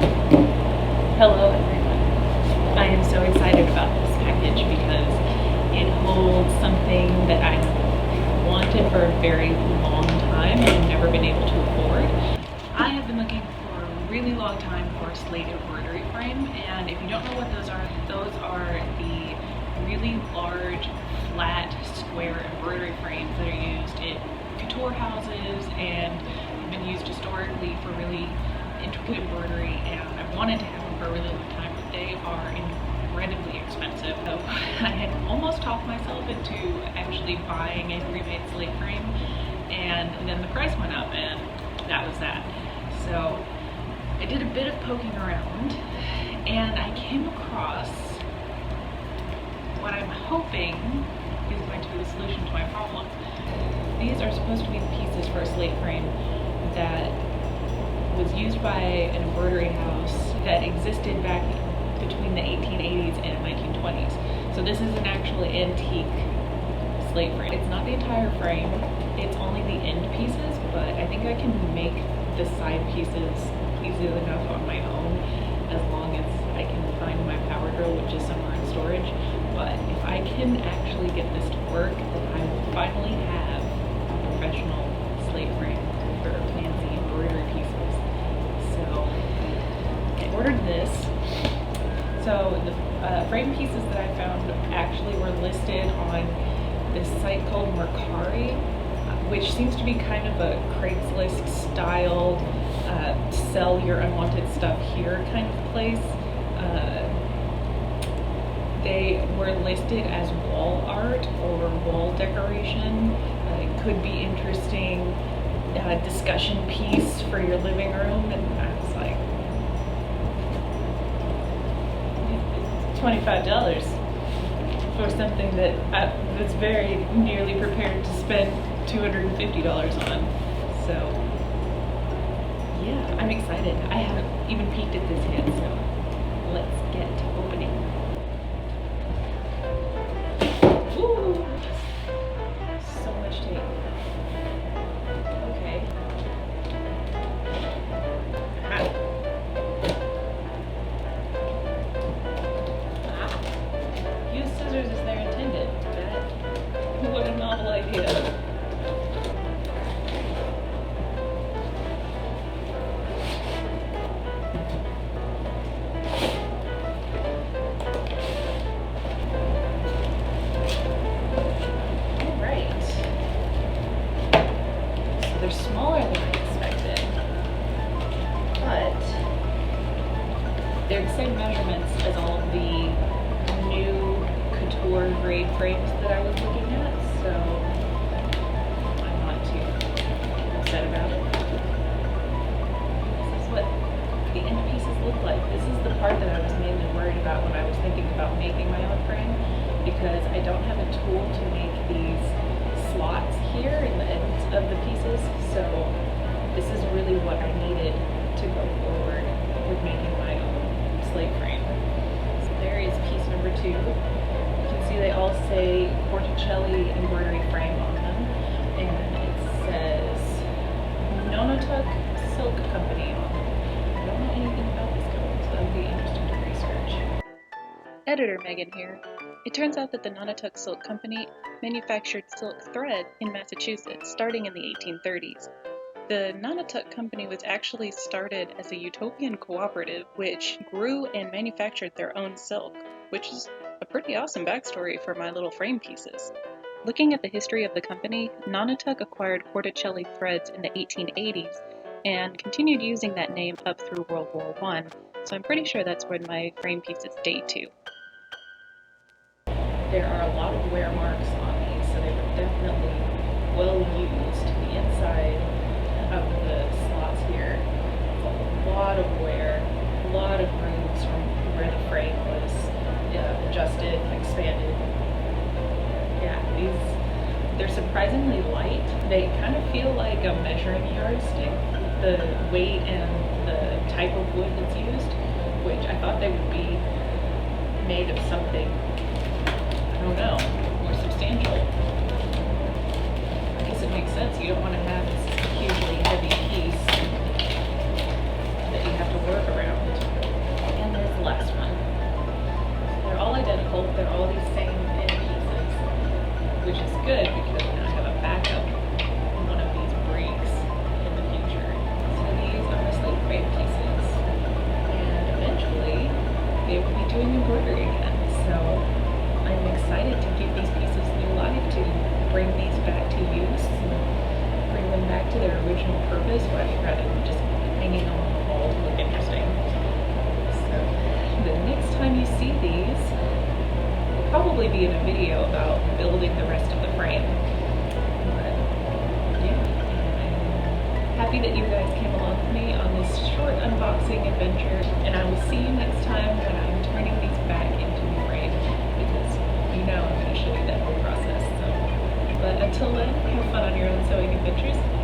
Hello everyone. I am so excited about this package because it holds something that I have wanted for a very long time and never been able to afford. I have been looking for a really long time for a slate embroidery frame, and if you don't know what those are the really large, flat, square embroidery frames that are used in couture houses and have been used historically for really intricate embroidery, and I've wanted to have them for a really long time, but they are incredibly expensive. So I had almost talked myself into actually buying a pre-made slate frame, and then the price went up, and that was that. So I did a bit of poking around, and I came across what I'm hoping is going to be the solution to my problem. These are supposed to be the pieces for a slate frame that was used by an embroidery house that existed back between the 1880s and 1920s. So this is an actually antique slate frame. It's not the entire frame, it's only the end pieces, but I think I can make the side pieces easily enough on my own as long as I can find my power drill, which is somewhere in storage. But if I can actually get this to work, then I will finally have a professional slate frame for fancy embroidery pieces. So I ordered this. So the frame pieces that I found actually were listed on this site called Mercari, which seems to be kind of a Craigslist style sell your unwanted stuff here kind of place. They were listed as wall art or wall decoration. It could be interesting discussion piece for your living room, and I was like, $25 for something that I was very nearly prepared to spend $250 on. So yeah, I'm excited. I haven't even peeked at this yet, so let's get to opening. Ooh, so much tape. Okay. Use scissors as they're intended. What a novel idea. They're smaller than I expected, but they're the same measurements as all of the new couture grade frames that I was looking at, so I'm not too upset about it. This is what the end pieces look like. This is the part that I was mainly worried about when I was thinking about making my own frame, because I don't have a tool to make these slots here in the ends of the pieces, so this is really what I needed to go forward with making my own slate frame. So there is piece number 2. You can see they all say Porticelli embroidery frame on them, and it says Nonotuck Silk Company on them. I don't know anything about this company, so that would be interesting to research. Editor Megan here. It turns out that the Nonotuck Silk Company manufactured silk thread in Massachusetts starting in the 1830s. The Nonotuck Company was actually started as a utopian cooperative which grew and manufactured their own silk, which is a pretty awesome backstory for my little frame pieces. Looking at the history of the company, Nonotuck acquired Porticelli threads in the 1880s and continued using that name up through World War I, so I'm pretty sure that's where my frame pieces date to. There are a lot of wear marks on these, so they were definitely well used. The inside of the slots here, a lot of wear, a lot of grooves from where the frame was adjusted, expanded. Yeah, they're surprisingly light. They kind of feel like a measuring yardstick, the weight and the type of wood that's used, which I thought they would be made of something, I don't know, more substantial. I guess it makes sense. You don't want to have this hugely heavy piece that you have to work around. hanging on the wall to look interesting. So the next time you see these, will probably be in a video about building the rest of the frame. But yeah, I'm happy that you guys came along with me on this short unboxing adventure, and I will see you next time when I'm turning these back into the frame, because you know I'm going to show you that whole process. So, but until then, have fun on your own sewing adventures.